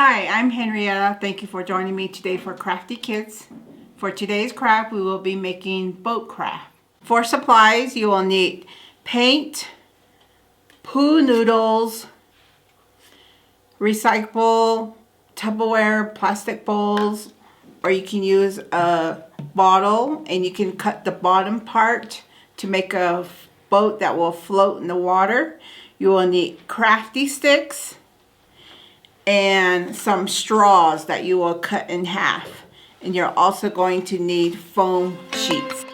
Hi, I'm Henrietta. Thank you for joining me today for Crafty Kids. For today's craft, we will be making boat craft. For supplies, you will need paint, poo noodles, recyclable Tupperware plastic bowls, or you can use a bottle and you can cut the bottom part to make a boat that will float in the water. You will need Crafty sticks and some straws that you will cut in half. And you're also going to need foam sheets.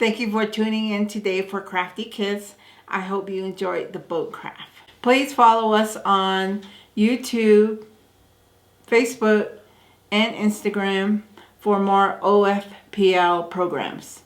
Thank you for tuning in today for Crafty Kids. I hope you enjoyed the boat craft. Please follow us on YouTube, Facebook, and Instagram for more OFPL programs.